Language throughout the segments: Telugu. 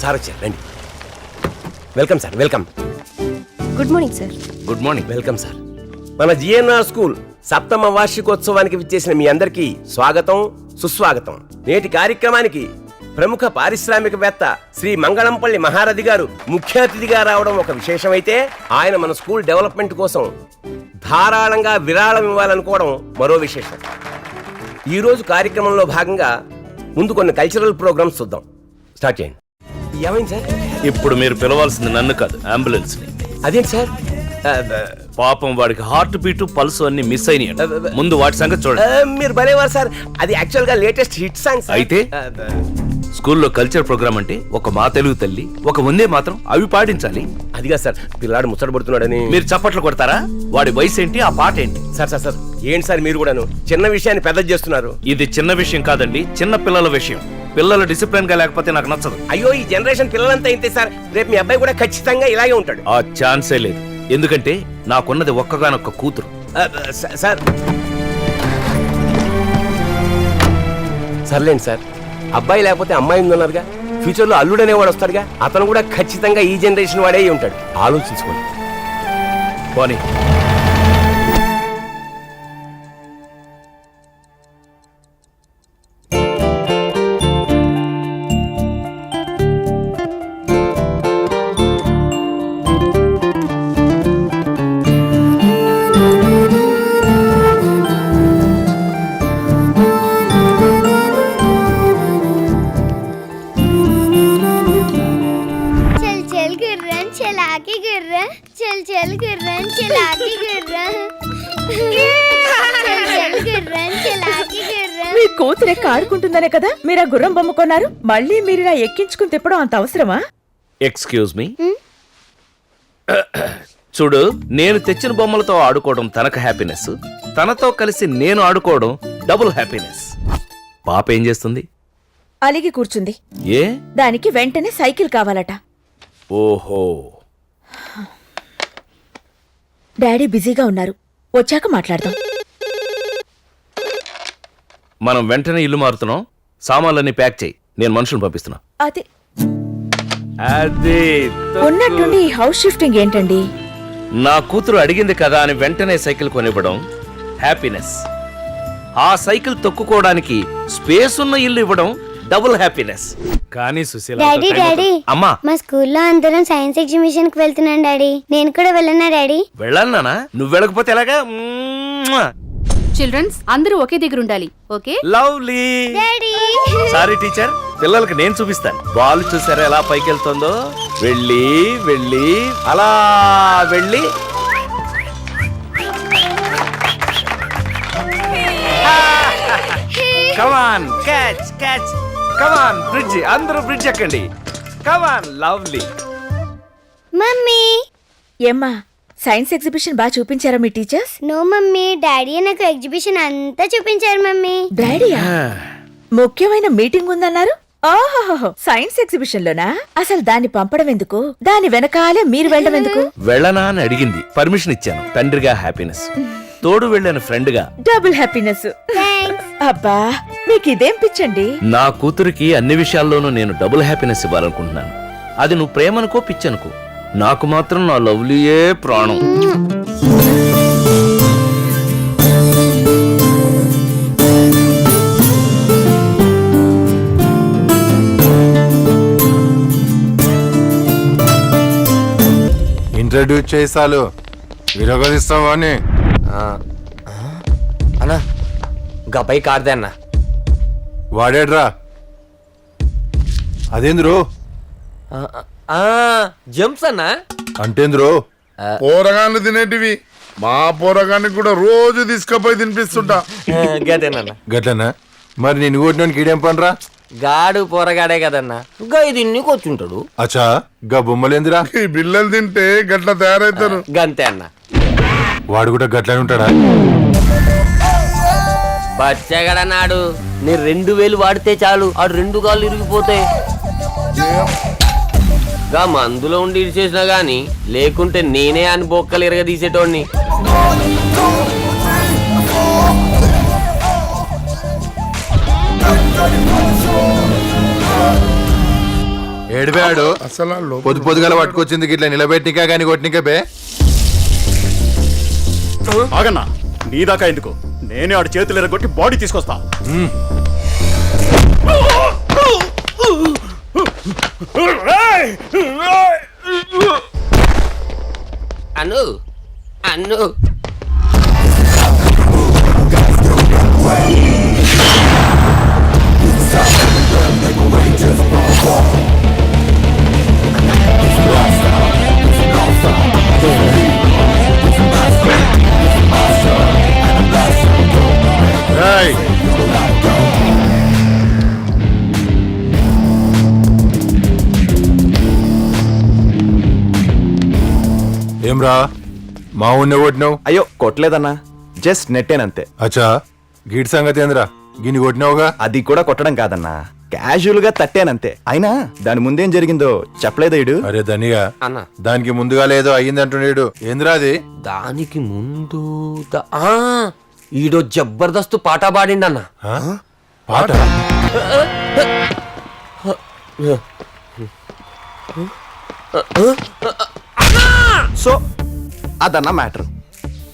సార్ వచ్చారు, రండి. Welcome sir, welcome. Good morning sir. Good morning. Welcome sir. మన జిఎన్ఆర్ స్కూల్ 7వ వార్షికోత్సవానికి విచ్చేసిన మీ అందరికీ స్వాగతం, సుస్వాగతం. నేటి కార్యక్రమానికి ప్రముఖ పారిశ్రామికవేత్త శ్రీ మంగళంపల్లి మహారథి గారు ముఖ్య అతిథిగా రావడం ఒక విశేషమైతే, ఆయన మన స్కూల్ డెవలప్మెంట్ కోసం ధారాళంగా విరాళం ఇవ్వాలనుకోవడం మరో విశేషం. ఈరోజు కార్యక్రమంలో భాగంగా ముందు కొన్ని కల్చరల్ ప్రోగ్రామ్స్ చూద్దాం. స్టార్ట్ చేయండి. ఏమైంది సార్? ఇప్పుడు మీరు పిలవాల్సింది నన్ను కాదు, అంబులెన్స్ ని. అదేంటి సార్? పాపం వాడికి హార్ట్ బీట్ పల్స్ అన్ని మిస్ అయినాయి. ముందు వాటి సంగతి చూడండి. మీరు భలేవారు సార్. అది యాక్చువల్ గా లేటెస్ట్ హిట్ సాంగ్ సార్. అయితే స్కూల్లో కల్చర్ ప్రోగ్రామ్ అంటే ఒక మా తెలుగు తల్లి, ఒక వందే మాత్రం అవి పాటించాలి. అదిగా సార్, పిల్లాడు ముచ్చటపడుతున్నాడని మీరు చప్పట్లు కొడతారా? వాడి వయసు ఏంటి, ఆ పాట ఏంటి? సార్ సార్ సార్ ఏంటి సార్ మీరు కూడాను చిన్న విషయాన్ని పెద్ద చేస్తున్నారు? ఇది చిన్న విషయం కాదండి, చిన్న పిల్లల విషయం. పిల్లలు డిసిప్లిన్ గా లేకపోతే నాకు నచ్చదు. అయ్యో, ఈ జనరేషన్ పిల్లలంతా ఇంతే సార్. రేపు మీ అబ్బాయి కూడా ఖచ్చితంగా ఇలాగే ఉంటాడు. ఆ ఛాన్సే లేదు. ఎందుకంటే నాకున్నది ఒక్కగానొక్క కూతురు. సార్ సర్లేండి సార్, అబ్బాయి లేకపోతే అమ్మాయి ఉందన్నారుగా, ఫ్యూచర్ లో అల్లుడనే వాడు వస్తాడుగా, అతను కూడా ఖచ్చితంగా ఈ జనరేషన్ వాడే ఉంటాడు. ఆలోచించుకోండి. పోనీ మీ కూతురే ఆడుకుంటుందనే కదా మీరు ఆ గుర్రం బొమ్మ కొన్నారు. మళ్ళీ మీరు ఇలా ఎక్కించుకుని తిప్పడం అంత అవసరమా? Excuse me. చూడు, నేను తెచ్చిన బొమ్మలతో ఆడుకోవడం తనకు హ్యాపీనెస్, తనతో కలిసి నేను ఆడుకోవడం డబుల్ హ్యాపీనెస్. పాప ఏం చేస్తుంది? అలిగి కూర్చుంది. ఏ? దానికి వెంటనే సైకిల్ కావాలట. ఓహో. డాడీ బిజీగా ఉన్నారు, వచ్చాక మాట్లాడదాం. మనం వెంటనే ఇల్లు మారుతున్నాం. సామాన్లన్నీ ప్యాక్ చేయి, నేను మనుషులను పంపిస్తున్నా. అదే అదే ఉన్నట్టుండి ఈ హౌస్ షిఫ్టింగ్ ఏంటండి? నా కూతురు అడిగింది కదా అని వెంటనే సైకిల్ కొనివ్వడం హ్యాపీనెస్. ఆ సైకిల్ తొక్కుకోవడానికి స్పేస్ ఉన్న ఇల్లు ఇవ్వడం డబుల్ హ్యాపీనెస్. కానీ సుశీల, డాడీ అమ్మా, మా స్కూల్లో అందరం సైన్స్ ఎగ్జిబిషన్ కి వెళ్తున్నాం డాడీ. నేను కూడా వెళ్ళనా డాడీ? వెళ్ళాలి నానా, నువ్వు వెళ్ళకపోతే ఎలాగా? చిల్డ్రన్స్ అందరూ ఒకే దగ్గర ఉండాలి. Okay? Lovely. Daddy sorry teacher, పిల్లలకి నేను చూపిస్తాను. బాల్ చూసారా ఎలా పైకి వెళ్తుందో? వెళ్ళి వెళ్ళి అలా వెళ్ళి కమాన్, క్యాచ్ క్యాచ్. కమాన్, బ్రిడ్జ్, అందరూ బ్రిడ్జ్ ఎక్కండి. కమాన్, లవ్లీ. మమ్మీ. ఏమ్మా, సైన్స్ ఎగ్జిబిషన్ బాగా చూపించారా మీ టీచర్స్? నో మమ్మీ, డాడీ నాకు ఎగ్జిబిషన్ అంతా చూపించారు మమ్మీ. డాడీయా? ముఖ్యమైన మీటింగ్ ఉందన్నారు. ఓహో, సైన్స్ ఎగ్జిబిషన్ లోనా? అసలు దాన్ని పంపడం ఎందుకు? దాని వెనకాలే మీరు వెళ్ళడం ఎందుకు? వెళ్ళనా అని అడిగింది, పర్మిషన్ ఇచ్చాను. తండ్రిగా హ్యాపీనెస్, తోడు వెళ్ళాను ఫ్రెండ్ గా డబుల్ హ్యాపీనెస్. అబ్బా, మీకు ఇదేం పిచ్చండి? నా కూతురికి అన్ని విషయాల్లోనూ నేను డబుల్ హ్యాపీనెస్ ఇవ్వాలనుకుంటున్నాను. అది నువ్వు ప్రేమనుకో పిచ్చనుకో, నాకు మాత్రం నా లవ్లీయే ప్రాణం. ఇంట్రడ్యూస్ చేసాలు విరగదిస్తావా అని. అన్నా గపై కార్దే అన్న. వాడేడ్రా? అదేంద్రు? జంప్స్ అన్నా. అంటేంద్రు? పోరగాన్లు తినేటివి. మా పోరగానికి కూడా రోజు తీసుకుపోయి తినిపిస్తుంటా. గదేనన్నా. గట్లనా? మరి నేను కొట్టినోనికి ఈడేం పనిరా? గాడు పోరగాడే కదన్నా, గా ఇది కూర్చుంటాడు. అచ్చా, గా బొమ్మలేందిరా? ఈ బిల్లలు తింటే గట్ల తయారైతారు. గంతే అన్న. వాడు కూడా గట్లనే ఉంటాడా? బచ్చగడన్నాడు. నేను 2000 వాడితే చాలు, ఆడు 2 కాళ్ళు ఇరిగిపోతాయి. గా మందులో ఉండి ఇరిచేసినా గాని, లేకుంటే నేనే అని బొక్కలు ఇరగ తీసేటోడిని. ఏడిపోయాడు అసలు ఆ లోపల పొద్దు పొద్దుగాల పట్టుకొచ్చింది ఇట్లా నిలబెట్టికా కానీ కొట్టినికా బే ఆగన్నా నీ దాకా ఎందుకు నేనే ఆడి చేతులు ఎరగొట్టి బాడీ తీసుకొస్తా. అను అను రేయ్, ఏమ్రా మా ఉన్న కొట్టినావు? అయ్యో కొట్టలేదన్నా, జస్ట్ నెట్టేనంతే. అచ్చా గీడి సంగతి ఏంద్రా గిన్ని కొట్టినావుగా? అది కూడా కొట్టడం కాదన్నా, క్యాజువల్ గా తట్టానంతే. అయినా దాని ముందేం జరిగిందో చెప్పలేదా ఇడు? అరే ధనిగా అన్న దానికి ముందుగా లేదో అయ్యిందంటున్నాడు. ఏంద్రా అది? దానికి ముందు ఈడో జబర్దస్త్ పాట పాడిండన్న. ఆ? పాట? సో అదన్నా మ్యాటర్.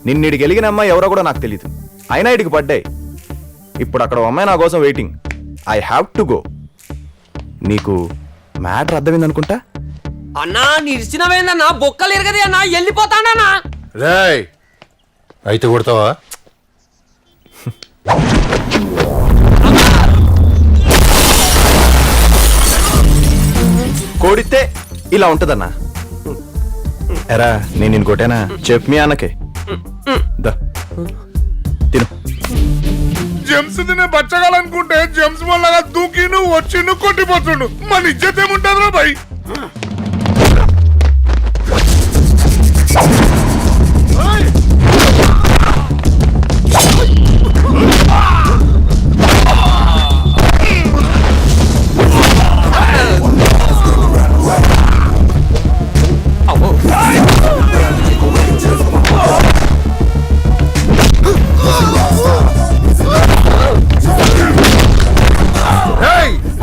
నిన్నిడికి గెలిగిన అమ్మాయి ఎవరో కూడా నాకు తెలీదు, అయినా ఇడికి పడ్డాయి. ఇప్పుడు అక్కడ ఓ అమ్మాయి నా కోసం waiting. I have to go. నీకు మ్యాటర్ అర్థమైంది అనుకుంటా. అన్నా నిరిచినవేందన్నా, బొక్కలు ఎరగది అన్నా, వెళ్ళిపోతానన్నా. రేయ్ అయితే కొడతావా? కోడితే ఇలా ఉంటదన్నా. ఎరా నేను నిన్ను కొట్టానా? చెప్పు మీ అన్నకే. దా తిను. జెమ్స్ తినే బచ్చగాలనుకుంటే జెమ్స్ వల్ల దూకి నువ్వు వచ్చి నువ్వు కొట్టిపోతుండు. మన ఇజ్జత్ ఏముంటుందిరా భయ్?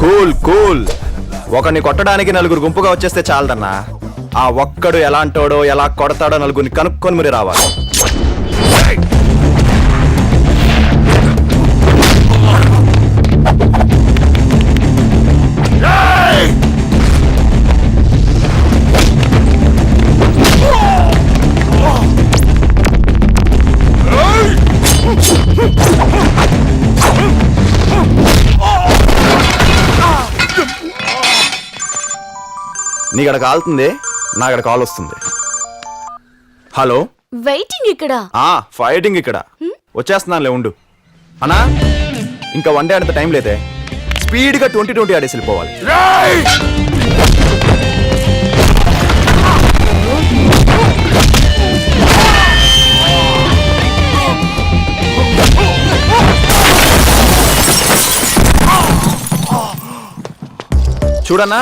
Cool cool. ఒకరిని కొట్టడానికి నలుగురు గుంపుగా వచ్చేస్తే చాలదన్నా. ఆ ఒక్కడు ఎలాంటోడో ఎలా కొడతాడో నలుగురిని కనుక్కొని మరి రావాలి. నీకడ కాలుతుంది, నాకడ కాల్ వస్తుంది. హలో, వెయిటింగ్ ఇక్కడ. ఫైటింగ్ ఇక్కడ. వచ్చేస్తున్నానులే ఉండు. అన్నా ఇంకా వన్ డే అంత టైం లేదే, స్పీడ్గా 20-20 ఆడేసి వెళ్ళిపోవాలి. చూడన్నా,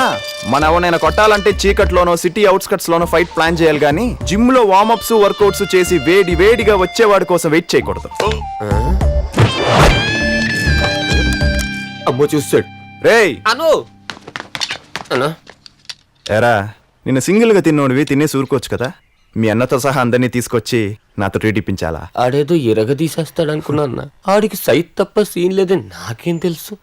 మన ఎవరైనా కొట్టాలంటే చీకట్లోనో సిటీ అవుట్స్కట్స్ లోనో ఫైట్ ప్లాన్ చేయాలి కానీ జిమ్ లో వార్మప్స్ వర్కౌట్స్ చేసి వేడి వేడిగా వచ్చేవాడి కోసం వెయిట్ చేయకూడదు. అమ్మో చూస్తాడు. రేయ్ అను అన్నా, ఎరా నిన్న సింగిల్ గా తిన్నోడివి తినేసి ఊరుకోవచ్చు కదా. మీ అన్నతో సహా అందరినీ తీసుకొచ్చి నాతో ట్రీట్ ఇప్పించాలా? ఆడేదో ఎరగ తీసేస్తాడు అనుకున్నా అన్న. ఆడికి సైట్ తప్ప సీన్ లేదని నాకేం తెలుసు.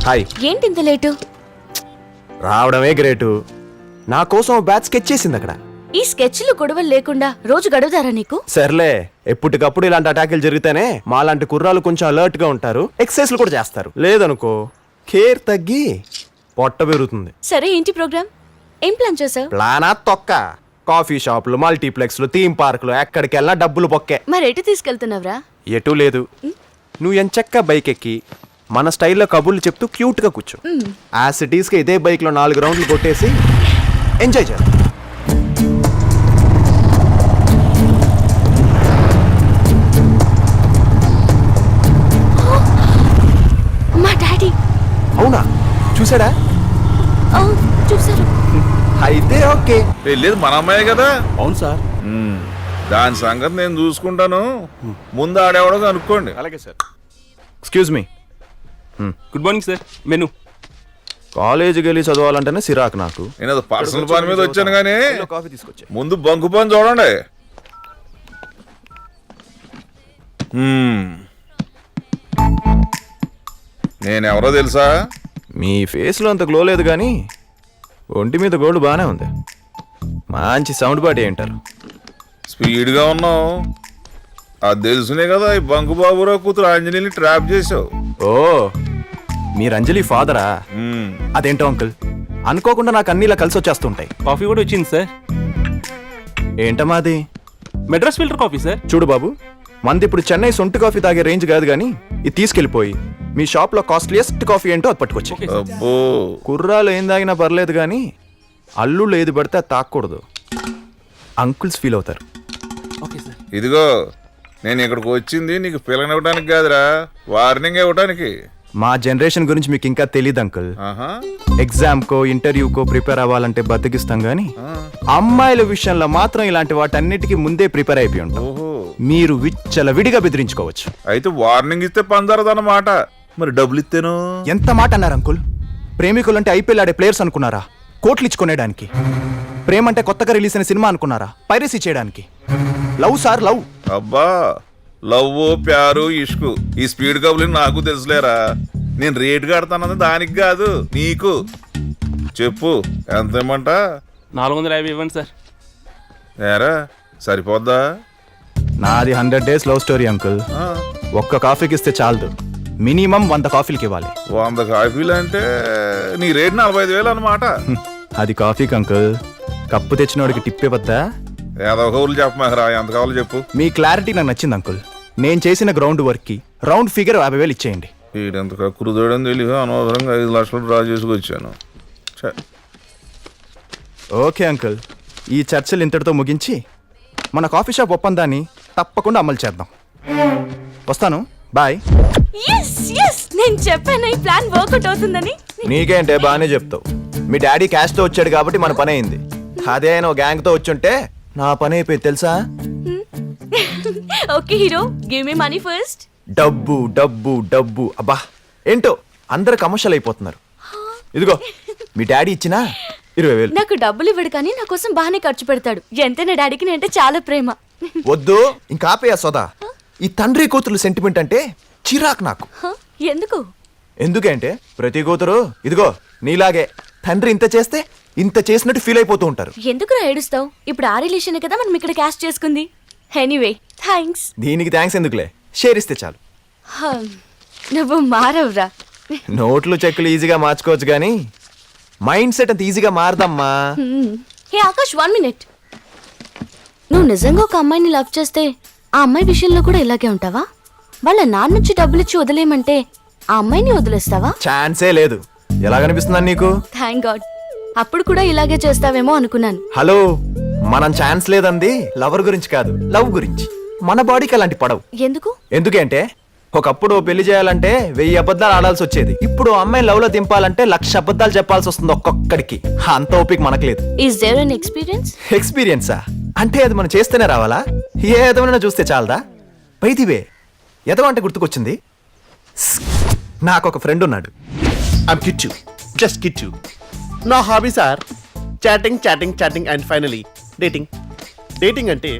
హాయ్. ఏంటి ఇంత లేటు? రావడమే గ్రేటు. నా కోసం బ్యాచ్ స్కెచ్ చేసింది అక్కడ. ఈ స్కెచ్లు గొడవలు లేకుండా రోజు గడువుతారా నీకు? సర్లే, ఎప్పటికప్పుడు ఇలాంటి అటాకులు జరిగితేనే మాలాంటి కుర్రాలు కొంచెం అలర్ట్ గా ఉంటారు, ఎక్సర్సైజ్లు కూడా చేస్తారు. లేదనుకో కేర్ తగ్గి పొట్ట పెరుగుతుంది. సరే ఏంటి ప్రోగ్రామ్? ఏం ప్లాన్ చేసావు? ప్లానా తొక్క. కాఫీ షాపులు, మల్టీప్లెక్స్లు, థీమ్ పార్కులు, ఎక్కడికెళ్ళా డబ్బులు బొక్కే. మరి ఎటు తీసుకెళ్తున్నావురా? ఎటూ లేదు. నువ్వు ఎంచక్క బైక్ ఎక్కి మన స్టైల్లో కబుర్లు చెప్తూ క్యూట్ గా కూర్చో. ఆ సిటీస్ కి ఇదే బైక్ లో 4 రౌండ్లు కొట్టేసి ఎంజాయ్ చేద్దాం. మా డాడీ. అవునా? చూసాడా? చూసారు. అయితే ఓకే. లేదు మన అమ్మాయి కదా. అవును సార్. దాని సంగతి నేను చూసుకుంటాను, ముందు ఆడేవాడో కనుక్కోండి. అలాగే sir. Excuse me. Good morning sir. Menu. కాలేజీకి వెళ్ళి చదవాలంటేనే సిరాకు నాకు. నేను పర్సనల్ పని మీద వచ్చాను కానీ కాఫీ తీసుకొచ్చా. ముందు బంకు పని చూడండి. నేనెవరో తెలుసా? మీ ఫేస్లో అంత గ్లో లేదు కానీ ఒంటి మీద గోల్డ్ బాగానే ఉంది. మంచి సౌండ్ పార్టీ ఏంటారు. స్పీడ్గా ఉన్నావు, అది తెలుసునే కదా ఈ బంకు బాబురావు కూతురు అంజలిని ట్రాప్ చేసావు. ఓ, మీరు అంజలి ఫాదరా? అదేంటో అంకుల్, అనుకోకుండా నాకు అన్ని ఇలా కలిసి వచ్చేస్తుంటాయి. కాఫీ కూడా వచ్చింది సార్. ఏంటమ్మా అది? Madras filter coffee sir. చూడు బాబు, మంది ఇప్పుడు చెన్నై సొంటి కాఫీ తాగే రేంజ్ కాదు కానీ ఇది తీసుకెళ్ళిపోయి మీ షాప్ లో కాస్ట్లీయెస్ట్ కాఫీ ఏంటో అది పట్టుకొచ్చి. అబ్బో, కుర్రాలు ఏం తాగినా పర్లేదు కానీ అల్లుళ్ళు ఏది పడితే అది తాకూడదు. అంకుల్స్ ఫీల్ అవుతారు. Okay sir. ఇదిగో నేను ఇక్కడికి వచ్చింది నీకు పిల్లనివ్వడానికి కాదురా, వార్నింగ్ ఇవ్వడానికి. మా జనరేషన్ గురించి మీకు ఇంకా తెలియదు అంకుల్. ఆహా. ఎగ్జామ్కో ఇంటర్వ్యూకో ప్రిపేర్ అవ్వాలంటే బద్దకిస్తాం గానీ అమ్మాయిల విషయంలో మాత్రం ఇలాంటి వాటన్నిటికీ ముందే ప్రిపేర్ అయిపోయి ఉంటాం. ఓహో, మీరు విచ్చలవిడిగా బెదిరించుకోవచ్చు. అయితే వార్నింగ్ ఇస్తే పందరదన్నమాట. మరి డబ్బులు ఇస్తేను? ఎంత మాట అన్నారు అంకుల్? ప్రేమికులంటే ఐపీఎల్ ఆడే ప్లేయర్స్ అనుకున్నారా? కోట్లు ఇచ్చుకునేడానికి. ప్రేమ అంటే కొత్తగా రిలీజ్ అయిన సినిమా అనుకున్నారా? పైరసీ చేయడానికి. Love sir, love. అబ్బా, లవ్ ప్యారు ఇష్కు ఈ స్పీడ్ కబులు నాకు తెలుసులేరా. నేను రేటు కడతానది దానికి కాదు, నీకు. చెప్పు ఎంత ఇమ్మంట? 450 ఇవ్వండి సార్. ఏరా సరిపోద్దా? నాది 100 days లవ్ స్టోరీ అంకుల్. ఒక్క కాఫీకి ఇస్తే చాలదు, మినిమం 100 కాఫీలకి ఇవ్వాలి. 100 కాఫీలు అంటే నీ రేటు 45,000 అనమాట. అది కాఫీకి అంకుల్. కప్పు తెచ్చినోడికి టిప్ ఇవ్వద్దా? ఏదో కబుర్లు చెప్పమారా, ఎంత కావాలో చెప్పు. మీ క్లారిటీ నాకు నచ్చింది అంకుల్. నేను చేసిన గ్రౌండ్ వర్క్ కి రౌండ్ ఫిగర్ 50,000 ఇచ్చేయండి. వీడెంత కక్కురుదోడని తెలియదు, అనవసరంగా 5 లక్షలు డ్రా చేసుకొచ్చాను. ఓకే అంకుల్, ఈ చర్చలు ఇంతటితో ముగించి మన కాఫీ షాప్ ఒప్పందాన్ని తప్పకుండా అమలు చేద్దాం. వస్తాను, బాయ్. నేను చెప్పాను ఈ ప్లాన్ వర్కౌట్ అవుతుందని. నీకేంటే బాగానే చెప్తావు. మీ డాడీ క్యాష్ తో వచ్చాడు కాబట్టి మన పని అయింది. అదే ఆయన గ్యాంగ్ తో వచ్చుంటే నా పని అయిపోయింది తెలుసా. Okay hero, give me money first. డబ్బు డబ్బు డబ్బు, అబ్బా ఏంటో అందరు కమర్షియల్ అయిపోతున్నారు. ఇదిగో మీ డాడీ ఇచ్చినా 20,000. నాకు డబ్బులు ఇవ్వడు కానీ నా కోసం బాగానే ఖర్చు పెడతాడు. ఎంతైనా డాడీకి నేనంటే చాలా ప్రేమ. వద్దు ఇంకా ఆపేయా సోదా. ఈ తండ్రి కూతురు సెంటిమెంట్ అంటే చిరాకు నాకు. ఎందుకు? ఎందుకంటే ప్రతి కూతురు ఇదిగో నీలాగే తండ్రి ఇంత చేస్తే ఇంత చేసినట్టు ఫీల్ అయిపోతూ ఉంటారు. ఎందుకురా ఏడుస్తావు? ఇప్పుడు ఆ రిలేషన్ కదా మనం ఇక్కడ క్యాస్ట్ చేసుకుంది. Anyway thanks. దీనికి థ్యాంక్స్ ఎందుకులే, షేర్ ఇస్తే చాలు. నువ్వు మారవురా. నోట్లు చెక్కులు ఈజీగా మార్చుకోవచ్చు కానీ మైండ్ సెట్ అంత ఈజీగా మారదమ్మా. హే ఆకాష్, 1 minute. నువ్వు నిజంగా ఒక అమ్మాయిని లవ్ చేస్తే ఆ అమ్మాయి విషయంలో కూడా ఇలాగే ఉంటావా? వాళ్ళ నాన్న నుంచి డబ్బులు ఇచ్చి వదిలేయమంటే ఆ అమ్మాయిని వదిలేస్తావా? ఛాన్సే లేదు. ఎలా కనిపిస్తున్నాను నీకు? Thank God. అప్పుడు కూడా ఇలాగే చేస్తావేమో అనుకున్నాను. హలో, మనం ఛాన్స్ లేదంది లవర్ గురించి కాదు, లవ్ గురించి. మన బాడీకి అలాంటి పడవు. ఎందుకు? ఎందుకంటే ఒకప్పుడు పెళ్లి చేయాలంటే 1000 అబద్ధాలు ఆడాల్సి వచ్చేది. ఇప్పుడు అమ్మాయి లవ్ లో దింపాలంటే 1,00,000 అబద్ధాలు చెప్పాల్సి వస్తుంది ఒక్కొక్కడికి. అంత ఓపిక మనకు లేదు. Is there an experience? ఎక్స్పీరియన్సా అంటే అది మనం చేస్తేనే రావాలా? ఏ ఎదవైనా చూస్తే చాలదా? పైదివే ఎదవ అంటే గుర్తుకొచ్చింది. నాకు ఒక ఫ్రెండ్ ఉన్నాడు. I'm Kitchu. Just Kitchu. నా hobbies are chatting chatting chatting and finally dating. Dating అంటే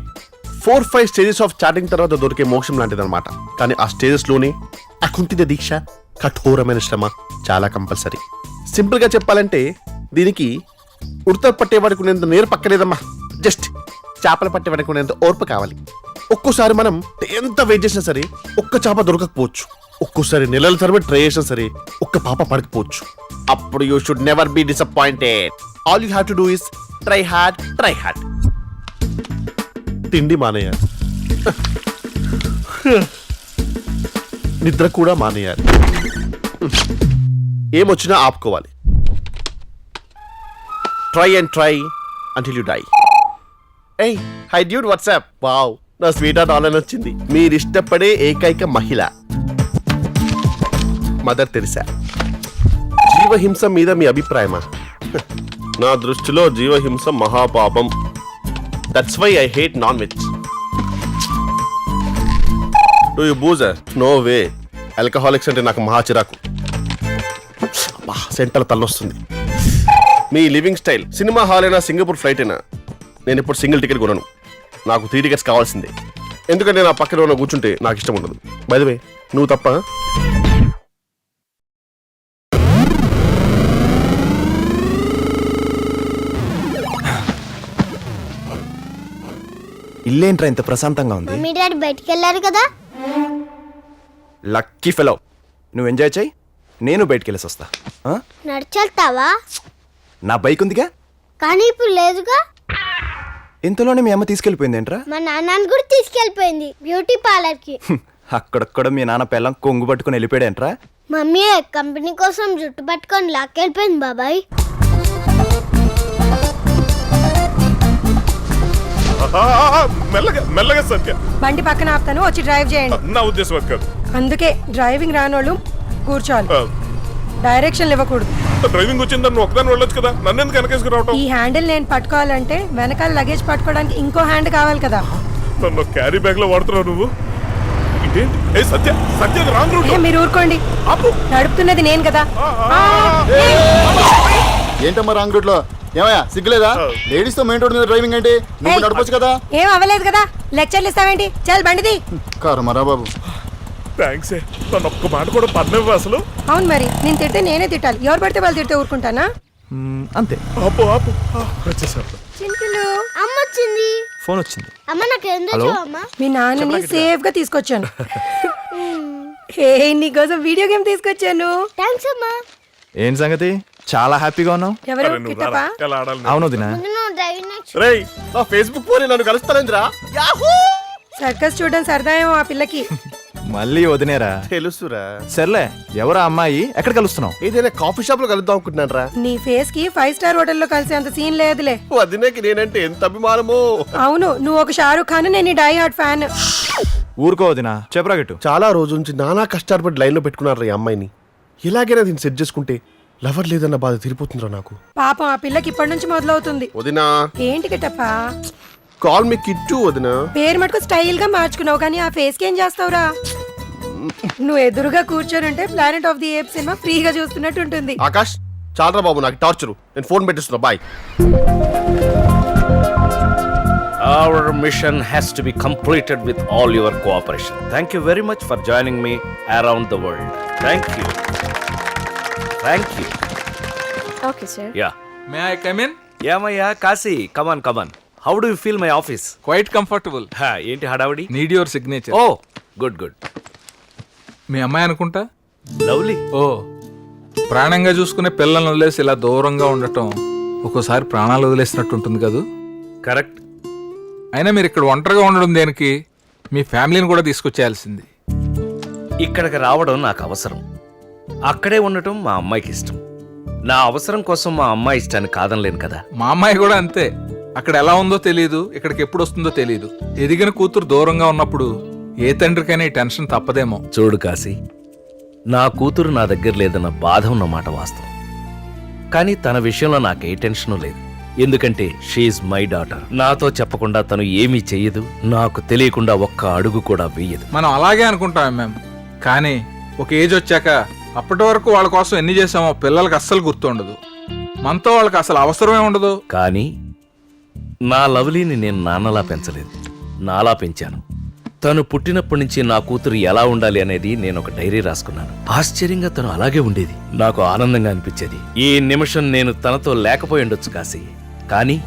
4-5 స్టేజెస్ ఆఫ్ చాటింగ్ తర్వాత దొరికే మోక్షం లాంటిది అనమాట. కానీ ఆ స్టేజెస్లోనే అకుంఠిత దీక్ష, కఠోరమైన శ్రమ చాలా కంపల్సరీ. సింపుల్గా చెప్పాలంటే దీనికి ఉడత పట్టేవాడికి ఉన్నంత నేరు పక్కలేదమ్మా. జస్ట్ చేపలు పట్టేవాడికి ఉన్నంత ఓర్పు కావాలి. ఒక్కోసారి మనం ఎంత వెయిట్ చేసినా సరే ఒక్క చేప దొరకకపోవచ్చు. ఒక్కోసారి నెలల తరబడి ట్రై చేసినా సరే ఒక్క పాప పడకపోవచ్చు. అప్పుడు you should never be disappointed. All you have to do is try hard, try hard. తిండి మానేయాలి, నిద్ర కూడా మానేయాలి, ఏమొచ్చినా ఆపుకోవాలి. Try and try until you die. Hey hi dude, what's up. Wow, నా స్వీట్ హార్ట్ ఆన్లైన్ వచ్చింది. మీరు ఇష్టపడే ఏకైక మహిళ మదర్ తెరిసా. జీవహింస మీద మీ అభిప్రాయమా? నా దృష్టిలో జీవహింస మహాపాపం. That's why I hate non veg. Do you boozer? No way. Alcoholics అంటే నాకు మహా చిరాకు. అబ్బా, సెంటర్ తల్లొస్తుంది. మీ లివింగ్ స్టైల్ సినిమా హాల్ అయినా సింగపూర్ ఫ్లైట్ అయినా నేను ఇప్పుడు సింగిల్ టికెట్ కొనను. నాకు 3 టికెట్స్ కావాల్సిందే. ఎందుకంటే నా పక్కన ఉన్న కూర్చుంటే నాకు ఇష్టం ఉండదు. బై ద వే, నువ్వు తప్ప. ఇల్లేంట్రా ఇంత ప్రశాంతంగా ఉంది? మమ్మీ డాడీ బయటికి వెళ్ళారు కదా. Lucky fellow. నువ్వు ఎంజాయ్ చేయి, నేను బయటికి వెళ్ళేసి వస్తా. ఆ? నడిచెళ్తావా? నా బైక్ ఉందిగా. కానీ ఇప్పుడు లేదుగా. ఇంతలోనే మీ అమ్మ తీసుకెళ్ళిపోయిందేంట్రా? మా నాన్నని కూడా తీసుకెళ్ళిపోయింది బ్యూటీ పార్లర్ కి. అక్కడక్కడ మీ నాన్న పిల్లం కొంగు పట్టుకుని వెళ్ళిపోయాడేంట్రా? మమ్మీ కంపెనీ కోసం జుట్టు పట్టుకొని లాక్కెళ్ళిపోయింది బాబాయ్. మెల్లగా మెల్లగా సత్య. బండి పక్కన ఆపుతాను, వచ్చి డ్రైవ్ చేయండి. నా ఉద్దేశం అది కాదు. అందుకే డ్రైవింగ్ రానోళ్ళు కూర్చోవాలి, డైరెక్షన్లు ఇవ్వకూడదు. డ్రైవింగ్ వచ్చింది నువ్వు ఒకదాన్ని వెళ్ళొచ్చు కదా, నన్ను ఎందుకు వెనకేసుకుని రావటం? ఈ హ్యాండిల్ నేను పట్టుకోవాలంటే వెనకాల లగేజ్ పట్టుకోవడానికి ఇంకో హ్యాండ్ కావాలి కదా. నన్ను క్యారీ బ్యాగ్ లో వాడుతున్నావు నువ్వు. ఇదేంటి? ఏ సత్య, సత్య రాంగ్ రూట్. ఏ, మీరు ఊరుకోండి, నడుపుతున్నది నేను కదా. ఏంటమ్మా రాంగ్ రూట్ లో? ఏమయ్యా సిగ్గులేదా? లేడీస్ తో మెయిన్ రోడ్ మీద డ్రైవింగ్ అంటే నువ్వు నడపొచ్చు కదా. ఏం అవ్వలేదు కదా, లెక్చర్లు ఇస్తావేంటి? చల్ బండిది. కారు మరా బాబు. థ్యాంక్స్. నన్ను ఒక్క మాట కూడా పడినవ్వు అసలు. అవును మరి, నేను తిడితే నేనే తిట్టాలి, ఎవరు పడితే వాళ్ళు తిడితే ఊరుకుంటానా? అంతే. ఆపు ఆపు. వచ్చేసా. చింతలు, అమ్మ వచ్చింది. ఫోన్ వచ్చింది. అమ్మ నాకు ఎందుకు అమ్మ? మీ నాన్నని సేఫ్ గా తీసుకొచ్చాను. హే, నీకోసం వీడియో గేమ్ తీసుకొచ్చాను. థ్యాంక్స్ అమ్మా. ఏం సంగతి, చాలా హ్యాపీగా ఉన్నావు? ఎవరు? అరే నువ్వు కిట్టప్పా? రారా, ఎలా ఆడాలి? అవును దినా. నువ్వు డ్రైవింగ్ నేర్చు. రేయ్, నా ఫేస్బుక్ పోనీ నన్ను కలుస్తానేంద్రా? సర్కస్ చూడడం సరదా ఏమో ఆ పిల్లకి. మళ్ళీ వదినేరా? తెలుసురా. సర్లే, ఎవరా అమ్మాయి? ఎక్కడ కలుస్తున్నావు? ఏదైనా కాఫీ షాప్ లో కలుద్దాం అనుకుంటున్నాను రా. నీ ఫేస్ కి 5 స్టార్ హోటల్లో కలిసే అంత సీన్ లేదులే. వదినేకి నేనంటే ఎంత అభిమానమో. అవును, నువ్వు ఒక షారూక్ ఖాన్, నేను డై హార్ట్ ఫ్యాన్. ఊరుకో వదినా, చెప్పరా గిట్టు. చాలా రోజుల నుంచి నానా కష్టాలు పడి లైన్ లో పెట్టుకున్నారు ఈ అమ్మాయిని. ఎలాగైనా దీన్ని సెట్ చేసుకుంటే లవర్ లేదన్న బాధ తీరిపోతుందిరా నాకు. పాపం ఆ పిల్లకి ఇప్పటి నుంచి మొదలవుతుంది. వదినా, ఏంటి కిట్టప్పా? కాల్ మీ కిట్టు వదినా. పేరు మటుకు స్టైల్ గా మార్చుకున్నావు, కానీ ఆ ఫేస్ కి ఏం చేస్తావురా? నువ్వు ఎదురుగా కూర్చోనుంటే planet of the apes cinema ఫ్రీగా చూస్తున్నట్టు ఉంటుంది. ఆకాష్, చాలరా బాబు, నాకు టార్చరు. నేను ఫోన్ పెట్టిస్తున్నా. Bye. Our mission has to be completed with all your cooperation. Thank you very much for joining me around the world. Thank you. Thank you. Okay sir. Yeah. May I come in? ఏమయ్యా Kashi, come on, come on. How do you feel my office? Quite comfortable. ఏంటి హడావుడి? Need your signature. Oh, good, good. మీ అమ్మాయి అనుకుంటా. Lovely. ఓ, ప్రాణంగా చూసుకునే పిల్లల్ని వదిలేసి ఇలా దూరంగా ఉండటం ఒక్కోసారి ప్రాణాలు వదిలేసినట్టు ఉంటుంది కదూ. Correct. అయినా మీరు ఇక్కడ ఒంటరిగా ఉండడం దేనికి? మీ ఫ్యామిలీని కూడా తీసుకొచ్చేయాల్సింది. ఇక్కడికి రావడం నాకు అవసరం, అక్కడే ఉండటం మా అమ్మాయికి ఇష్టం. నా అవసరం కోసం మా అమ్మాయి ఇష్టాన్ని కాదనలేను కదా. మా అమ్మాయి కూడా అంతే. అక్కడ ఎలా ఉందో తెలియదు, ఇక్కడికి ఎప్పుడు వస్తుందో తెలియదు. ఎదిగిన కూతురు దూరంగా ఉన్నప్పుడు ఏ తండ్రికైనా ఈ టెన్షన్ తప్పదేమో. చూడు కాశీ, నా కూతురు నా దగ్గర లేదన్న బాధ ఉన్నమాట వాస్తవం. కానీ తన విషయంలో నాకే టెన్షను లేదు. ఎందుకంటే షీఈ్ మై డాటర్. నాతో చెప్పకుండా తను ఏమీ చెయ్యదు, నాకు తెలియకుండా ఒక్క అడుగు కూడా వేయదు. మనం అలాగే అనుకుంటాం మేము, కానీ ఒక ఏజ్ వచ్చాక అప్పటి వరకు వాళ్ళ కోసం ఎన్ని చేసామో పిల్లలకి అస్సలు గుర్తుండదు. మనతో వాళ్ళకి అసలు అవసరమే ఉండదు. కానీ నా లవ్లీని నేను నాన్నలా పెంచలేదు, నాలా పెంచాను. తను పుట్టినప్పటి నుంచి నా కూతురు ఎలా ఉండాలి అనేది నేను ఒక డైరీ రాసుకున్నాను. ఆశ్చర్యంగా తను అలాగే ఉండేది. నాకు ఆనందంగా అనిపించేది. ఈ నిమిషం నేను తనతో లేకపోయి ఉండొచ్చు కాశీ, కానీ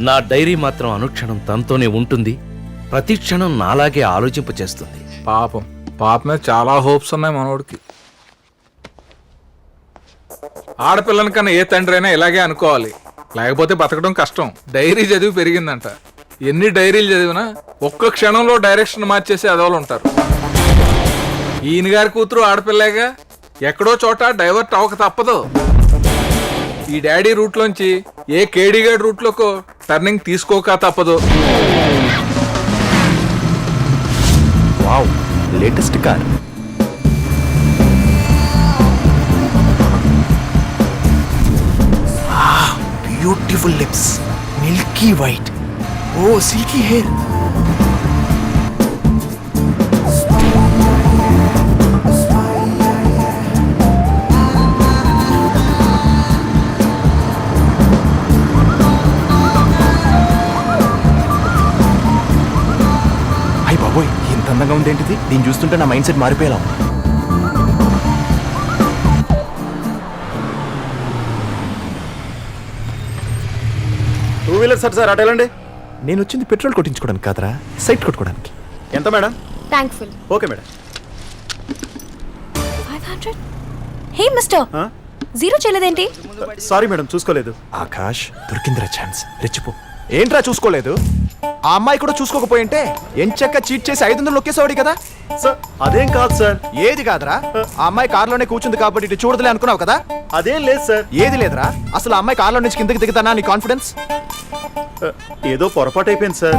నా డైరీ మాత్రం అనుక్షణం తనతోనే ఉంటుంది. ప్రతి క్షణం నాలాగే ఆలోచింపచేస్తుంది. పాపం, పాప మీద చాలా హోప్స్ ఉన్నాయి మనోడికి. ఆడపిల్లని కన్నా ఏ తండ్రి అయినా ఇలాగే అనుకోవాలి, లేకపోతే బతకడం కష్టం. డైరీ చదివి పెరిగిందంట. ఎన్ని డైరీలు చదివినా ఒక్క క్షణంలో డైరెక్షన్ మార్చేసి అదోలు ఉంటారు. ఈయన గారి కూతురు ఆడపిల్లేగా, ఎక్కడో చోట డైవర్ట్ అవ్వక తప్పదు. ఈ డాడీ రూట్లోంచి ఏ కేడీగాడి రూట్లోకో టర్నింగ్ తీసుకోక తప్పదు. Wow, latest car. Beautiful lips, milky white. Oh, silky hair. ఉందేంటిది? దీన్ని చూస్తుంటే నా మైండ్ సెట్ మారిపోయేలా ఉంది. టూ వీలర్ సార్ అటు వెళ్ళండి. నేను వచ్చింది పెట్రోల్ కొట్టించుకోవడానికి కాదరా, సైట్ కొట్టుకోవడానికి. ఎంత madam? Thankful. Okay madam. 500. Hey mister, zero చేయలేదేంటి? సారీ మేడం, చూసుకోలేదు. ఆకాష్, దొరికిందిరా ఛాన్స్, రెచ్చిపో. ఏంట్రా చూసుకోలేదు? ఆ అమ్మాయి కూడా చూసుకోకపోయింటే ఎంచక్క చీట్ చేసి 500 నొక్కేసేవాడి కదా. సార్ అదేం కాదు సార్. ఏది కాదురా? ఆ అమ్మాయి కారులోనే కూర్చుంది కాబట్టి ఇటు చూడదులే అనుకున్నావు కదా. అదేం లేదు సార్. ఏది లేదురా? అసలు ఆ అమ్మాయి కారులో నుంచి కిందకి దిగుతానా నీ కాన్ఫిడెన్స్? ఏదో పొరపాటు అయిపోయింది సార్.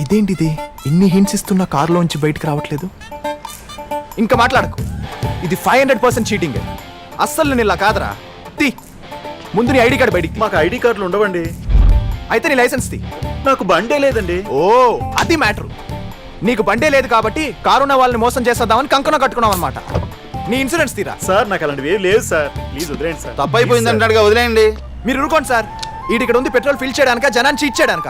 ఇదేంటిది, ఇన్ని హింట్స్ ఇస్తున్నా కారులోంచి బయటకు రావట్లేదు? ఇంకా మాట్లాడకు, ఇది 500% చీటింగ్. అస్సలు నేను ఇలా కాదురా. తీ ముందు నీ ఐడి కార్డు బయటికి. మాకు ఐడి కార్డులు ఉండవండి. అయితే నీ లైసెన్స్ తీ. నాకు బండే లేదండి. ఓ అది మ్యాటర్. నీకు బండే లేదు కాబట్టి కారున్న వాళ్ళని మోసం చేసేద్దామని కంకణం కట్టుకున్నావు అనమాట. నీ ఇన్సూరెన్స్ తీరా. సార్ నాకు అలాంటివి ఏం లేదు సార్. ప్లీజ్ వదిలేండి సార్. తప్పైపోయింది అంటాడుగా, వదిలేయండి. మీరు ఊరుకోండి సార్. ఇక్కడ ఉంది పెట్రోల్ ఫిల్ చేయడానిక, జనాన్ని చీట్ చేయడానిక?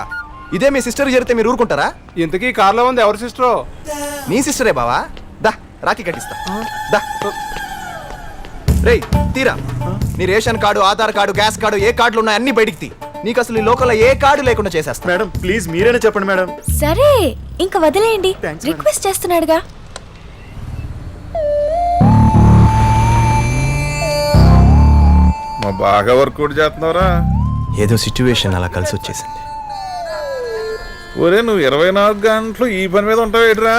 ఇదే మీ సిస్టర్ జరిగితే మీరు ఊరుకుంటారా? ఇంతకీ కార్లో ఉంది ఎవరి సిస్టరో? నీ సిస్టరే బావా. దా రాఖీ కట్టిస్తా. దా రేయ్ తీరా. నీ ration card, Aadhaar card, gas card, ఏ కార్డులు ఉన్నాయి అన్ని బయటికి తీ. నీకు అసలు ఈ లోకల్లో ఏ కార్డు లేకుండా చేసేస్తా. మేడం ప్లీజ్ మీరేనే చెప్పండి మేడం. సరే ఇంకా వదిలేయండి, Thanks, రిక్వెస్ట్ చేస్తున్నాడుగా. మా బాగా వర్కౌట్ చేస్తున్నావురా. ఏదో సిచ్యువేషన్ అలా కలిసి వచ్చేసింది. ఒరే నువ్వు 24 గంటలు ఈ పని మీద ఉంటావు ఏంట్రా?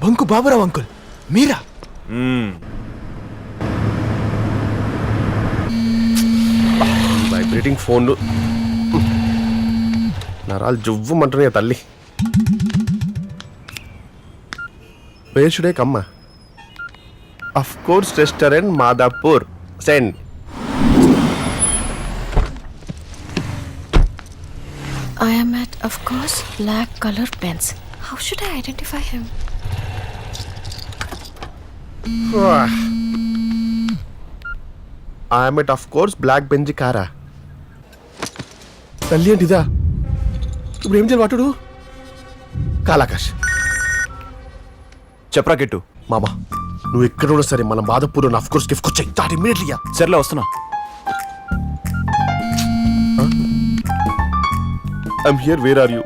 బంకు బాబురావు అంకుల్ మీరా? వైబ్రేటింగ్ ఫోన్లు నరాలు జువ్వమంటున్నాయి తల్లి. Wear should I come? Of course restaurant Madhapur. Send. I am at, of course, black color pens. How should I identify him? I'm at of course black Benz కారా. తల్లి ఏంటి ఇదా? ఇప్పుడు ఏం చేయాలి వాటుడు? కాలాకాష్ చెప్పరా కిట్టు. మామా నువ్వు ఎక్కడ ఉన్నా సరే మనం మాధపూర్ అఫ్ కోర్స్ గిఫ్ట్ వచ్చాయి. Start immediately. సర్లే వస్తున్నా. I'm here. Where are you?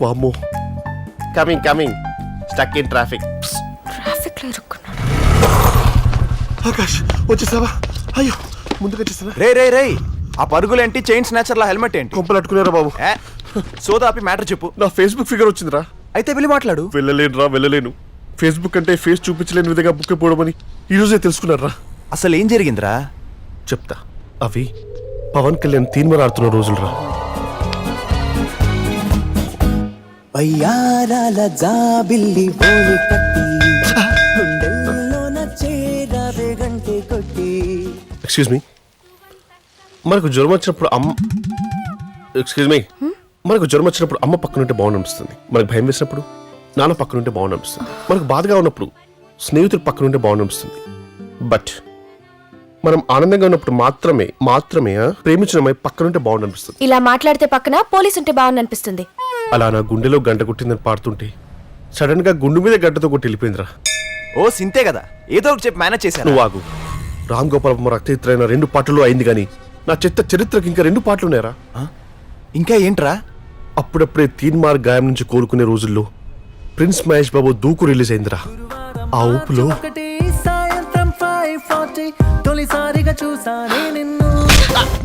వామ్మో. Coming coming. Stuck in traffic. Traffic లో ఇరుక్కున్నాడు. ఆకాష్ వచ్చేసావా? అయ్యో ముందుకు వచ్చేసావా? రే రే రే, ఆ పరుగులేంటి, చైన్ స్నాచర్ లా హెల్మెట్ ఏంటి? కొంపలు అట్టుకున్నారా బాబు? సోదాపి మ్యాటర్ చెప్పు. నా ఫేస్బుక్ ఫిగర్ వచ్చిందిరా. అయితే వెళ్ళి మాట్లాడు. వెళ్ళలేను. ఫేస్బుక్ అంటే ఫేస్ చూపించలేని విధంగా బుక్ అయిపోవడమని ఈ రోజే తెలుసుకున్నారా? అసలు ఏం జరిగిందిరా? చెప్తా. అవి పవన్ కళ్యాణ్ తీన్మర్ ఆడుతున్న రోజులరా. ఎక్స్క్యూజ్ మీ, మనకు జ్వరం వచ్చినప్పుడు అమ్మ పక్కన ఉంటే బాగుంది అనిపిస్తుంది. మనకు భయం వేసినప్పుడు నాన్న పక్కన ఉంటే బాగుంది అనిపిస్తుంది. మనకు బాధగా ఉన్నప్పుడు స్నేహితులు పక్కన ఉంటే బాగుంది అనిపిస్తుంది. బట్ మనం ఆనందంగా ఉన్నప్పుడు మాత్రమే ప్రేమించిన అమ్మాయి పక్కన ఉంటే బాగుంది అనిపిస్తుంది. ఇలా మాట్లాడితే పక్కన పోలీస్ ఉంటే బాగుంది అనిపిస్తుంది. అలా నా గుండెలో గంట కొట్టిందని పాడుతుంటే సడన్ గా గుండు మీద గంటతో కొట్టి వెళ్ళిపోయిందిరా. ఓ సింతే కదా, ఏదో ఒకటి చెప్పి మేనేజ్ చేశాను. నువ్వు ఆగు. రామ్ గోపాలమ్మ రక్తచిత్రైన 2 పాటలు అయింది కానీ నా చెత్త చరిత్రకి ఇంకా 2 పాటలు ఉన్నాయరా. ఇంకా ఏంట్రా? అప్పుడప్పుడే తీన్మార్ గాయం నుంచి కోలుకునే రోజుల్లో ప్రిన్స్ మహేష్ బాబు దూకు రిలీజ్ అయిందిరా. ఆ ఊపులో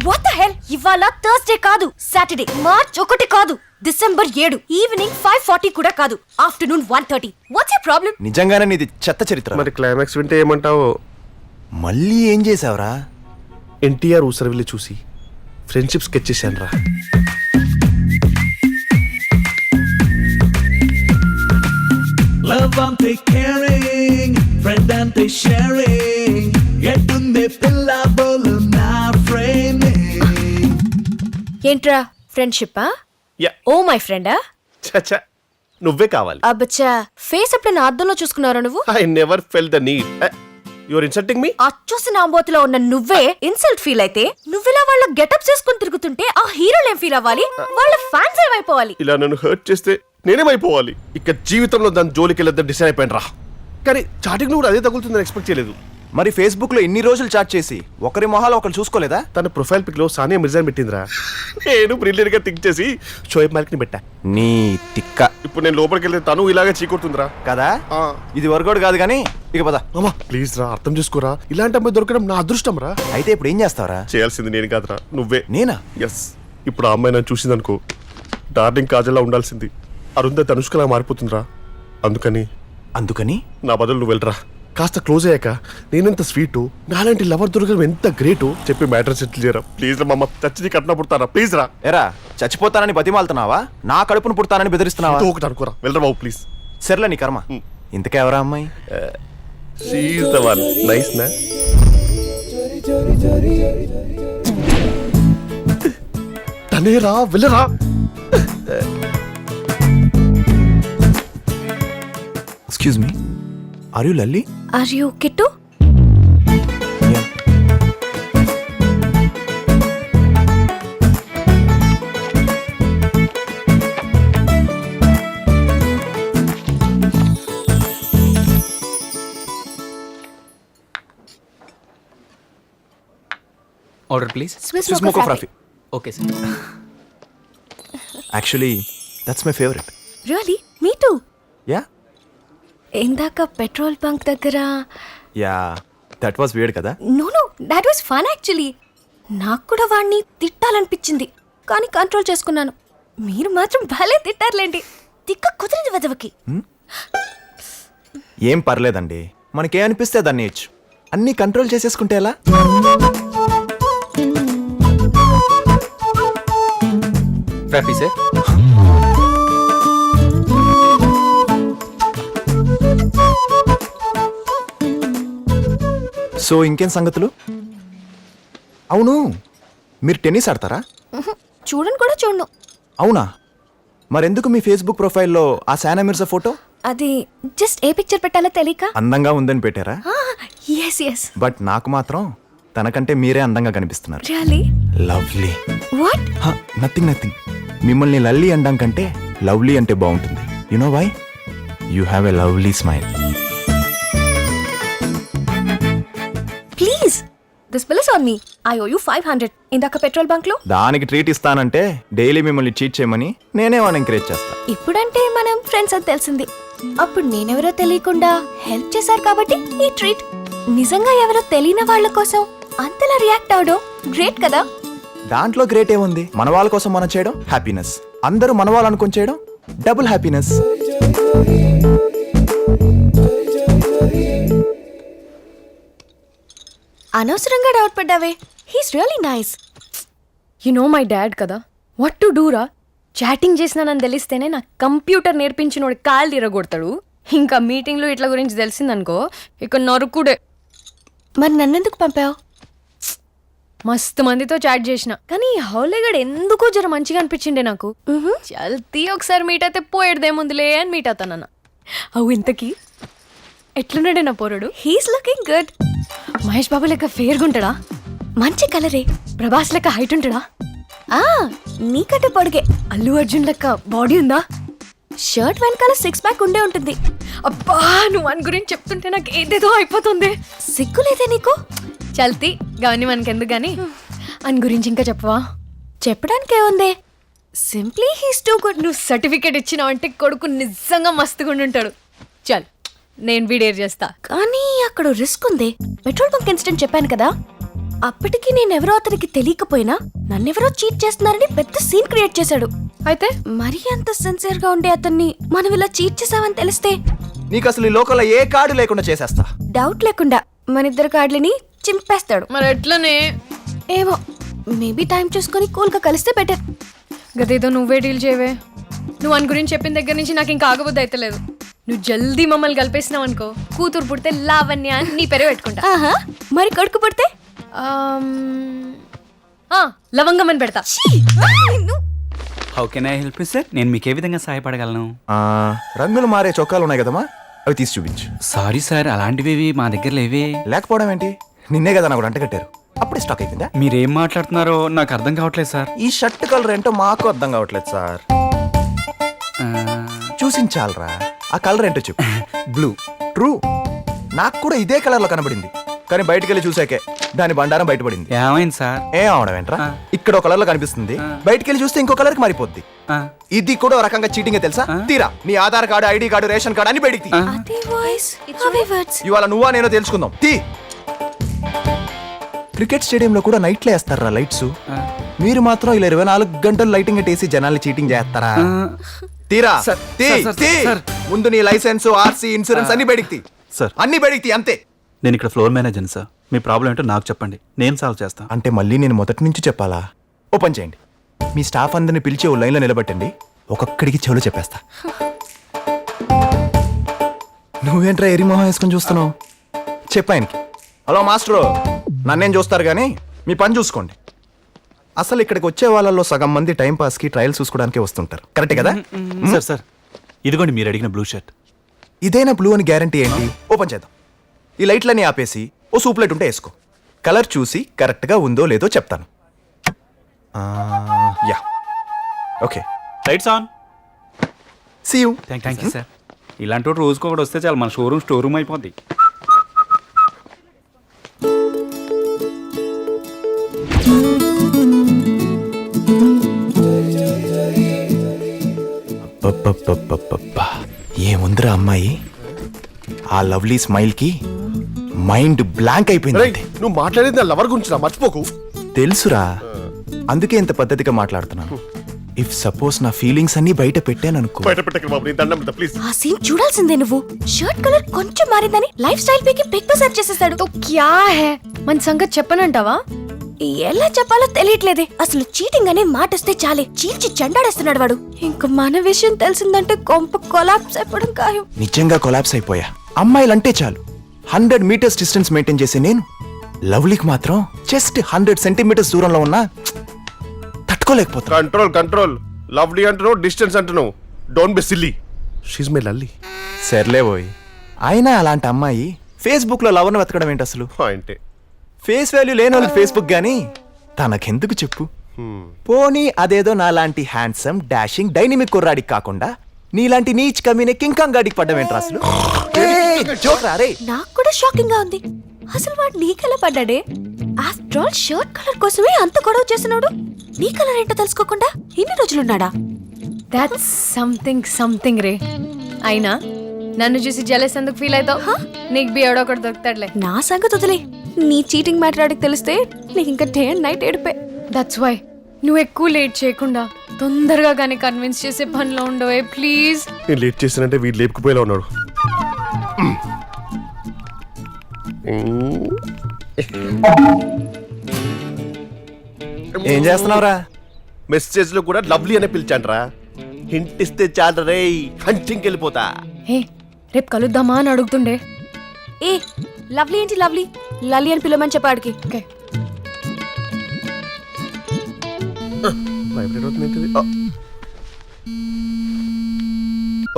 What the hell? ఇవాళ థర్స్డే కాదు, సాటర్డే. మార్చ్ 1 కాదు, డిసెంబర్ 7. ఈవినింగ్ 5:40 కూడా కాదు, ఆఫ్టర్నూన్ 1:30. What's your problem? నిజంగానే నీది చెత్త చరిత్ర. మరి క్లైమాక్స్ వింటే ఏమంటావో? మళ్ళీ ఏం చేసావురా? ఎన్టీఆర్ ఊసరవిల్లి చూసి ఫ్రెండ్షిప్ స్కెచ్ చేశాను రా. Love ante caring, friend ante sharing, ఎట్టుందే పిల్ల బోలు నా framing. ఏంట్రా ఫ్రెండ్షిప్పా? యా. ఓ మై ఫ్రెండా? చచ్చా, నువ్వే కావాలి. అబ్బచ్చా, ఫేస్ ఎప్పుడైనా అద్దంలో చూసుకున్నారా నువ్వు? I never fell the need. Your insulting me. అచ్చోసి నాంబోతులో ఉన్న నువ్వే ఇన్సల్ట్ ఫీల్ అయితే, నువ్విలా వాళ్ళ గెటప్ చేసుకుని తిరుగుతుంటే ఆ హీరోలు ఏం ఫీల్ అవ్వాలి? వాళ్ళ ఫ్యాన్స్ ఏమైపోవాలి? ఇలా నన్ను హర్ట్ చేస్తే నేనేమైపోవాలి? ఇక జీవితంలో దాని జోలికి వెళ్ళొద్దని డిసైడ్ అయిపోయాను రా. కానీ చాటింగ్ కూడా అదే తగులుతుందని ఎక్స్పెక్ట్ చేయలేదు. మరి ఫేస్బుక్ లో ఇన్ని రోజులు చాట్ చేసి ఒకరి మొహాలు ఒకరు చూసుకోలేదా? తన ప్రొఫైల్ పిక్ లో సానియా మిర్జా పెట్టిందిరా. నేను బ్రిలియన్ గా థింక్ చేసి షోయబ్ మాలిక్ ని పెట్టా. నీ తిక్క. ఇప్పుడు నేను లోపలికి వెళ్తే తను ఇలాగే చీకొడుతుందిరా కదా. ఇది వర్కౌట్ కాదు కానీ ఇక పద. అమ్మా ప్లీజ్ రా, అర్థం చేసుకోరా. ఇలాంటి అమ్మాయి దొరకడం నా అదృష్టం రా. అయితే ఇప్పుడు ఏం చేస్తావరా? చేయాల్సింది నేను కాదురా, నువ్వే. నేనా? ఎస్. ఇప్పుడు ఆ అమ్మాయి నన్ను చూసిందనుకో, డార్లింగ్ కాజల్లా ఉండాల్సింది అరుంధతి అనుష్కలా మారిపోతుందిరా. అందుకని నా బదులు నువ్వు వెళ్ళరా. కాస్త క్లోజ్ అయ్యాక నేనెంత స్వీటు, నాలాంటి లవర్ దొరకడం ఎంత గ్రేటు చెప్పి మ్యాటర్ సెటిల్ చేయరా ప్లీజ్ రా. మమ్మ చచ్చి కట్న పుడతారా ప్లీజ్ రా. ఎరా చచ్చిపోతానని బతిమాలుతున్నావా? నా కడుపును పుడతానని బెదిరిస్తున్నావా? ఒకటి అనుకోరా, వెళ్ళరా బాబు ప్లీజ్. సర్లే నీ కర్మ. ఇంతకే ఎవరా అమ్మాయి? She is the one. నైస్ నా? తనేరా, వెళ్ళరా. Excuse me, are you Lalli? Are you Kittu? Order please. Swiss Swiss mocha mocha frappe. frappe. Okay sir. Actually that's my favourite. Really? Me too. Yeah ఇందాక పెట్రోల్ బంక్ దగ్గర యా దట్ వాస్ వియర్డ్ కదా. No that was fun actually. నాకు కూడా వాడిని తిట్టాలనిపించింది కానీ కంట్రోల్ చేసుకున్నాను. మీరు మాత్రం భలే తిట్టారులేండి. తిక్క కుదిరింది వెదవకి. ఏం పర్లేదండి, మనకే అనిపిస్తే దాన్ని ఇచ్చు. అన్నీ కంట్రోల్ చేసేసుకుంటే ఎలా? ఫ్రాపీ సార్. సో ఇంకేం సంగతులు? అవును, మీరు టెన్నిస్ ఆడతారా? చూడను కూడా చూడను. అవునా? మరెందుకు మీ ఫేస్బుక్ ప్రొఫైల్లో ఆ సానా మిర్జా ఫోటో? అది జస్ట్ ఏ పిక్చర్ పెట్టాలో తెలియక. అందంగా ఉందని పెట్టారా? Yes yes. బట్ నాకు మాత్రం తనకంటే మీరే అందంగా కనిపిస్తున్నారు. రియలీ? లవ్లీ. వాట్? నథింగ్. మిమ్మల్ని లల్లీ అనడం కంటే లవ్లీ అంటే బాగుంటుంది. You know why? You have a lovely smile. Please this bill is on me. I owe you 500 ఇందాక పెట్రోల్ బంక్ లో. దానికి ట్రీట్ ఇస్తానంటే డైలీ మిమ్మల్ని చీట్ చేయమని నేనే వాళ్ళని ఎంకరేజ్ చేస్తా. ఇప్పుడంటే మనం ఫ్రెండ్స్ అని తెలిసింది. అప్పుడు నేనెవరో తెలియకుండా హెల్ప్ చేశారు కాబట్టి ఈ ట్రీట్. నిజంగా ఎవరో తెలియని వాళ్ళ కోసం అంతలా రియాక్ట్ అవడం గ్రేట్ కదా. దాంట్లో గ్రేట్ ఏముంది? మన వాళ్ళ కోసం మనం చేయడం హ్యాపీనెస్. అందరూ మన వాళ్ళు అనుకొని చేయడం డబుల్ హ్యాపీనెస్. అనవసరంగా డౌట్ పడ్డావే. He's really nice. You know my dad కదా, వాట్ టు డూ రా. చాటింగ్ చేసినానని తెలిస్తేనే నా కంప్యూటర్ నేర్పించినోడు కాళ్ళు తిరగొడతాడు. ఇంకా మీటింగ్లో ఇట్లా గురించి తెలిసిందనుకో ఇక నరుకుడే. మరి నన్నెందుకు పంపావు? మస్తు మందితో చాట్ చేసిన కానీ హౌలేగడ్ ఎందుకో జర మంచిగా అనిపించిండే నాకు. చల్తీ ఒకసారి మీట్ అయితే పోయేదేముందిలే అని మీట్ అవుతానన్న. అవు ఇంతకీ ఎట్లున్నాడే నా పోరడు? He's looking good. Mahesh Babu లెక్క ఫేర్గా ఉంటాడా? మంచి కలరే. ప్రభాస్ లెక్క హైట్ ఉంటాడా? నీకంటే పొడిగే. అల్లు అర్జున్ లెక్క బాడీ ఉందా? షర్ట్ వెనకాల 6 ప్యాక్ ఉండే ఉంటుంది. అబ్బా నువ్వు అని గురించి చెప్తుంటే నాకు ఏదేదో అయిపోతుంది. సిగ్గులేదే నీకు? చల్తీ గవని మనకెందుకు గాని అని గురించి ఇంకా చెప్పవా? చెప్పడానికి ఏముంది, సింప్లీ హీస్ టూ గుడ్. నువ్వు సర్టిఫికేట్ ఇచ్చినావు అంటే కొడుకు నిజంగా మస్తుగా ఉంటాడు. చల్ నేను వీడేర్ చేస్తా. కానీ అక్కడ రిస్క్ ఉంది. పెట్రోల్ బంక్ ఇన్సిడెంట్ చెప్పాను కదా, అప్పటికి నేనెవరో అతనికి తెలియకపోయినా నన్నెవరో చీట్ చేస్తున్నారని పెద్ద సీన్ క్రియేట్ చేశాడు. అయితే మరీ అంత సిన్సియర్ గా ఉండే అతన్ని మనం ఇలా చీట్ చేసామని తెలిస్తే నీకు అసలు ఈ లోకంలో ఏ కార్డు లేకుండా చేసేస్తా. డౌట్ లేకుండా మన ఇద్దరు కార్డులని చింపేస్తాడు. మరి ఎట్లనే ఏమో, మేబీ టైం చూసుకొని కూల్ గా కలిస్తే బెటర్. గదేదో నువ్వే డీల్ చేయవే. నువ్వు అని గురించి చెప్పిన దగ్గర నుంచి నాకు ఇంకా ఆగబుద్ధి అయితే లేదు. నువ్వు జల్దీ మమ్మల్ని కలిపేసినావు అనుకో, కూతురు పుడితే లావణ్య అని నీ పేరు పెట్టుకుంటా. మరి కొడుకు పుడితే లవంగం అని పెడతా. How can I help you sir? నేను మీకు ఏ విధంగా సహాయపడగలను? రంగులు మారే చొక్కాలు ఉన్నాయి కదమ్మా, అవి తీసి చూపించు. సారీ సార్, అలాంటివి మా దగ్గర లేవే. లేకపోవడం ఏంటి? నిన్నే కదా నాకు అంట కట్టారు, అప్పుడే స్టాక్ అయిపోయిందా? మీరేం మాట్లాడుతున్నారో నాకు అర్థం కావట్లేదు సార్. ఈ షర్ట్ కలర్ ఏంటో మాకు అర్థం కావట్లేదు సార్. ఆలోచించాలరా. ఆ కలర్ ఏంటో చెప్పు. బ్లూ. ట్రూ, నాకు కూడా ఇదే కలర్ లో కనబడింది, కానీ బయటికి వెళ్ళి చూసాకే దాని బండారం బయటపడింది. ఏమైంది సార్? ఏం అవడం ఏంట్రా, ఇక్కడ ఒక కలర్ లో కనిపిస్తుంది, బయటికి వెళ్ళి చూస్తే ఇంకో కలర్ కి మారిపోద్ది. ఇది కూడా ఒక రకంగా చీటింగ్ తెలుసా? తీరా నీ Aadhaar card, ID card, ration card అని బయటికి తీ. అదే వాయిస్, అవే వర్డ్స్. ఇవాళ నువ్వా నేనో తెలుసుకుందాం. తీ. క్రికెట్ స్టేడియంలో కూడా నైట్లో వేస్తారా లైట్స్, మీరు మాత్రం ఇలా 24 గంటలు లైటింగ్ వేసి జనాల్ని చీటింగ్ చేస్తారా? తీరా. తీ, తీ. ముందు నీ లైసెన్స్, ఆర్సీ, ఇన్సూరెన్స్ అన్ని బయటికి తీ. సార్, అన్ని బయటికి తీ, అంతే. నేను ఇక్కడ ఫ్లోర్ మేనేజర్ సార్. మీ ప్రాబ్లం ఏంటో నాకు చెప్పండి, నేను సాల్వ్ చేస్తాను. అంటే మళ్ళీ నేను మొదటి నుంచి చెప్పాలా? ఓపెన్ చేయండి. మీ స్టాఫ్ అందరిని పిలిచి ఓ లైన్లో నిలబెట్టండి, ఒక్కొక్కడికి చెవులు చెప్పేస్తా. నువ్వేంట్రా ఎరిమోహం వేసుకొని చూస్తున్నావు? చెప్పాయనికి. హలో మాస్టరు, నన్నేం చూస్తారు కానీ మీ పని చూసుకోండి. అసలు ఇక్కడికి వచ్చే వాళ్ళలో సగం మంది టైం పాస్కి ట్రయల్ చూసుకోవడానికి వస్తుంటారు, కరెక్టే కదా? సార్ సార్, ఇదిగోండి మీరు అడిగిన బ్లూ షర్ట్. ఇదేనా బ్లూ అని గ్యారంటీ ఏంటి? ఓపెన్ చేద్దాం. ఈ లైట్లన్నీ ఆపేసి ఓ సూప్ లైట్ ఉంటే వేసుకో, కలర్ చూసి కరెక్ట్గా ఉందో లేదో చెప్తాను. Yeah, okay. Lights on. See you. Thank you sir. ఇలాంటి రోజుకి ఒకటి వస్తే చాలు, మన షోరూమ్ స్టోర్ రూమ్ అయిపోద్ది. ఏముందిరా అమ్మాయి, ఆ లవ్లీ స్మైల్ కి మైండ్ బ్లాంక్ అయిపోయింది. నువ్వు మాట్లాడేది నా లవర్ గురించి మర్చిపోకు. తెలుసురా, అందుకే ఇంత పద్ధతిగా మాట్లాడుతున్నాను. ఇఫ్ సపోజ్ నా ఫీలింగ్స్ అన్ని బయట పెట్టాననుకో. బయట పెట్టకు బాబు, నీ దండం పెడతా ప్లీజ్. ఆ సీన్ చూడాల్సిందే నువ్వు. షర్ట్ కలర్ కొంచెం మారిందని లైఫ్ స్టైల్ పీకి పిక్ తో సెర్చ్ చేసేసాడు. తో క్యా హై, మన సంగతి చెప్పనంటావా? ఎలా చెప్పాలో తెలియట్లేదే. అసలు చీటింగ్ అనే మాట వస్తే చాలే చీల్చి చెండాడేస్తున్నాడు వాడు. ఇంక మన విషయం తెలిసిందంటే కొంప కొలాప్స్ అయిపోవడం ఖాయం. నిజంగా కొలాప్స్ అయిపోయా. అమ్మాయిలంటే చాలు 100 మీటర్స్ డిస్టెన్స్ మెయింటైన్ చేసే నేను లవ్లీకి మాత్రం జస్ట్ 100 సెంటీమీటర్స్ దూరంలో ఉన్నా తట్టుకోలేకపోతున్నా. Control control. లవ్లీ అంటున్నావు, డిస్టెన్స్ అంటున్నావు. Don't be silly. She's my Lalli. సర్లే పోయి. అయినా అలాంటి అమ్మాయి ఫేస్బుక్ లో లవర్ను వెతకడం ఏంటి అసలు? పాయింటే. ఫేస్ వాల్యూ లేని వాళ్ళకి ఫేస్బుక్ గానీ తనకెందుకు చెప్పు? పోనీ అదేదో నాలాంటి హ్యాండ్సమ్, డాషింగ్, డైనమిక్ కుర్రాడికి కాకుండా నీలాంటి నీచ్ కమీనే కింకాంగ్ గాడికి పడ్డం ఏంట్రా అసలు? నాకు కూడా షాకింగ్ గా ఉంది. అసలు వాడు నీకెలా పడ్డాడే? ఆఫ్టర్ ఆల్ షర్ట్ కలర్ కోసమే అంత గొడవ చేస్తున్నాడు. నీ కలర్ ఏంటో తెలుసుకోకుండా ఇన్ని రోజులున్నాడా? దట్స్ సంథింగ్ రే. అయినా నన్ను చూసి జెలస్ ఎందుకు ఫీల్ అవుతావు? నీకు బి ఎవడో ఒకటి దొరుకుతాడులే. నా సంగతి వదిలే. నీ చీటింగ్ మ్యాటర్ ఆడికి తెలిస్తే నీకు ఇంకా డే అండ్ నైట్ ఏడిపే. దట్స్ వై నువ్వు ఎక్కువ లేట్ చేయకుండా తొందరగా కానీ కన్విన్స్ చేసే పనిలో ఉండవే ప్లీజ్. నేను లేట్ చేశానంటే వీడు లేపుకుపోయేలా ఉన్నాడు. ఏం చేస్తున్నావురా? మెసేజ్ లో కూడా లవ్లీ అనే పిలిచాండ్రా. హింట్ ఇస్తే చాలు రే, హంటింగ్కి వెళ్ళిపోతా. ఏ రేపు కలుద్దామా అని అడుగుతుండే. ఏ లవ్లీ ఏంటి లవ్లీ, లల్లీ అని పిలవమని చెప్పాడికి. ఓకే వైబ్రేట్ అవుతుంది.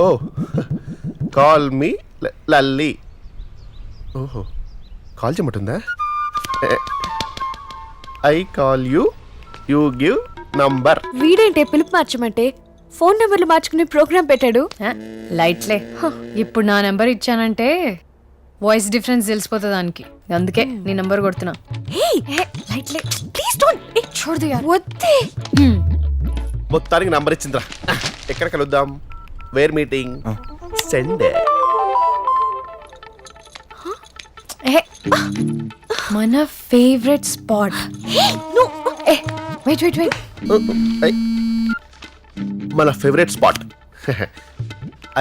Oh call me Lalli. ఓహో, కాల్ చేయమంటుందా? I call you, you give number. వీడేంటే పిలుపు మార్చమంటే ఫోన్ నెంబర్లు మార్చుకునే ప్రోగ్రామ్ పెట్టాడు. లైట్లే. ఇప్పుడు నా నెంబర్ ఇచ్చానంటే వాయిస్ డిఫరెన్స్ తెలిసిపోతుంది దానికి. అందుకే నీ నెంబర్ కొడుతున్నా. లైట్లే ప్లీజ్ డోంట్. చూడదు యార్, వద్దే. మొత్తానికి నంబర్ ఇచ్చిందిరా. ఎక్కడ కలుద్దాం? Where meeting? సండే. మన ఫేవరెట్ స్పాట్. వెయిట్ మన ఫేవరెట్ స్పాట్.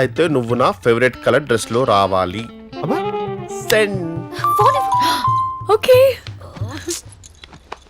అయితే నువ్వు నా ఫేవరెట్ కలర్ డ్రెస్ లో రావాలి. సెండ్. ఓకే